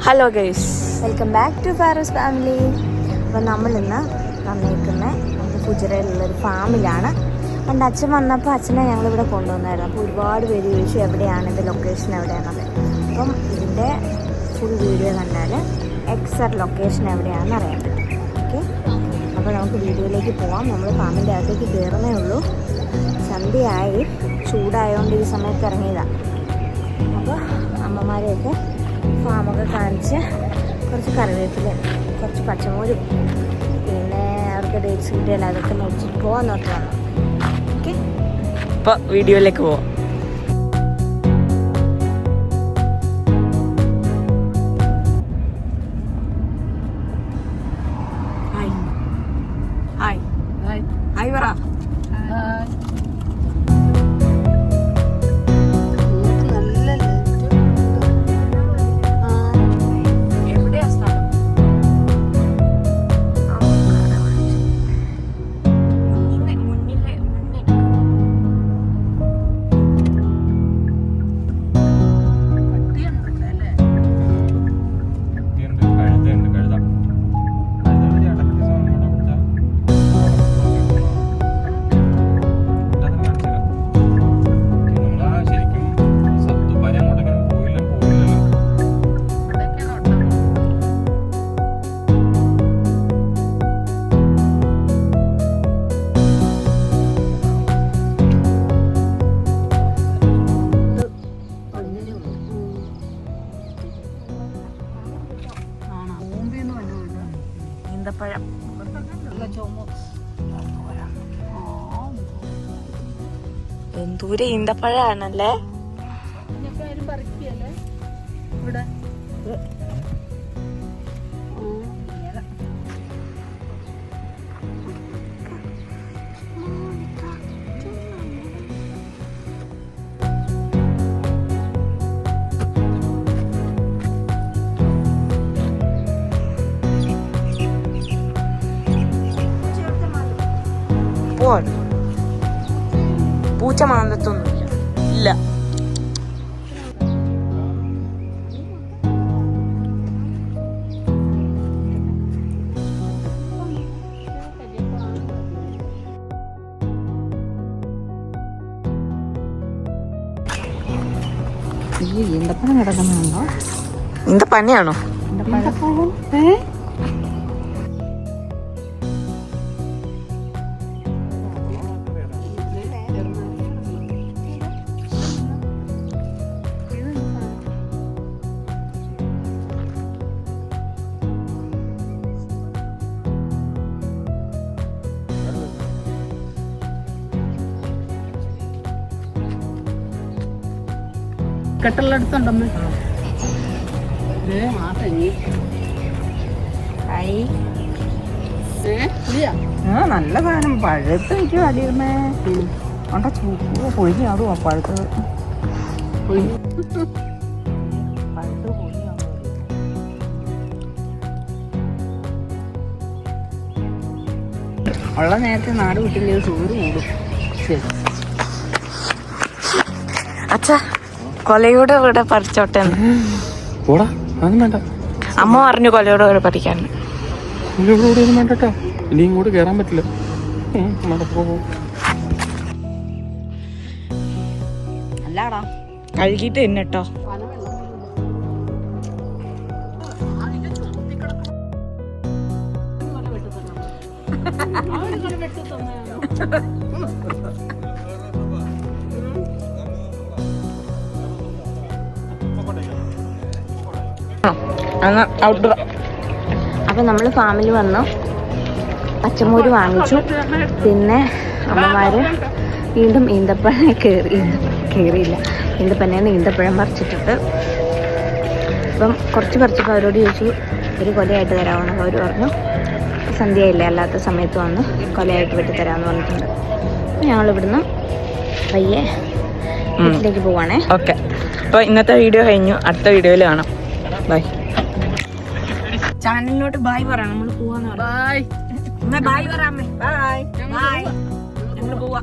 Hello guys, welcome back to Farooz's family. അപ്പോൾ നമ്മളിന്ന് വന്നേക്കുന്ന കുജറയിലുള്ളൊരു ഫാമിലാണ്. എൻ്റെ അച്ഛൻ വന്നപ്പോൾ അച്ഛനെ ഞങ്ങളിവിടെ കൊണ്ടുവന്നായിരുന്നു. അപ്പോൾ ഒരുപാട് പേര് ചോദിച്ചു എവിടെയാണ് ഇത്, ലൊക്കേഷൻ എവിടെയാണത്. അപ്പം ഇതിൻ്റെ ഫുൾ വീഡിയോ കണ്ടാൽ എക്സാക്ട് ലൊക്കേഷൻ എവിടെയാണെന്ന് അറിയാൻ പറ്റും. ഓക്കെ, അപ്പോൾ നമുക്ക് വീഡിയോയിലേക്ക് പോവാം. നമ്മൾ ഫാമിൻ്റെ അകത്തേക്ക് കയറുന്നേ ഉള്ളൂ. സന്ധ്യയായി, ചൂടായതുകൊണ്ട് ഈ സമയത്ത് ഇറങ്ങിയതാണ്. അപ്പോൾ അമ്മമാരെയൊക്കെ ഫാമൊക്കെ കാണിച്ച് കുറച്ച് കറിവേപ്പില, കുറച്ച് പച്ചമുളകും, പിന്നെ അവർക്ക് ഡേറ്റ്സ് കിട്ടിയാൽ അതൊക്കെ നോക്കിയിട്ട് പോകാൻ നോക്കുകയാണ്. ഓക്കെ, അപ്പോൾ വീഡിയോയിലേക്ക് പോവാം. ഹായ് ഹായ് ഹായ് പറ. ഈന്തപ്പഴം, എന്തൂരെ ഈന്തപ്പഴാണല്ലേ. പൂച്ച മാന്തത്തൊന്നുമില്ല, ഇല്ല. ഈന്തപ്പഴം കിടക്കുന്നുണ്ടോ? ഈന്തപ്പനയാണോ? കെട്ടുള്ളടുത്തുണ്ടമ്മ. നല്ല സാധനം പഴുത്ത് വയ്ക്കും അടിയുമേ. ഉണ്ട ചൂട് പൊഴിഞ്ഞു, അതും പഴുത്തത് ഉള്ള നേരത്തെ നാട് വിട്ടില്ലേ ചൂട് കൂടും. ശരി അച്ഛാ, കൊലയുടെ കൂടെ പഠിച്ചോട്ടെ. അമ്മ പറഞ്ഞു കൊലയുടെ കൂടെ പഠിക്കാൻ. വേണ്ടട്ടോ, ഇനി ഇങ്ങോട്ട് കേറാൻ പറ്റില്ല. അല്ലാടാ കഴുകിട്ട് തിന്നട്ടോ. അപ്പം നമ്മൾ ഫാമിൽ വന്നു, പച്ചമൂര് വാങ്ങിച്ചു. പിന്നെ അമ്മമാർ വീണ്ടും ഈന്തപ്പഴം കയറിയില്ല, ഈന്തപ്പനേന്ന് ഈന്തപ്പഴം പറിച്ചിട്ടിട്ട്. അപ്പം കുറച്ച് പറിച്ചപ്പോൾ അവരോട് ചോദിച്ചു ഒരു കൊലയായിട്ട് തരാമെന്ന്. അപ്പോൾ അവർ പറഞ്ഞു സന്ധ്യയില്ല, അല്ലാത്ത സമയത്ത് വന്ന് കൊലയായിട്ട് വെട്ടിത്തരാമെന്ന് പറഞ്ഞിട്ടുണ്ട്. അപ്പോൾ ഞങ്ങളിവിടുന്ന് പയ്യെ വീട്ടിലേക്ക് പോവാണേ. ഓക്കെ, അപ്പോൾ ഇന്നത്തെ വീഡിയോ കഴിഞ്ഞു. അടുത്ത വീഡിയോയിൽ കാണാം. ബൈ. ചാനലിനോട്ട് ബായ് പറയാം. നമ്മൾ പോവാന്ന് പറയാം. ബൈ പറയാമേ. ബൈ ബൈ, ഞങ്ങൾ പോവാ.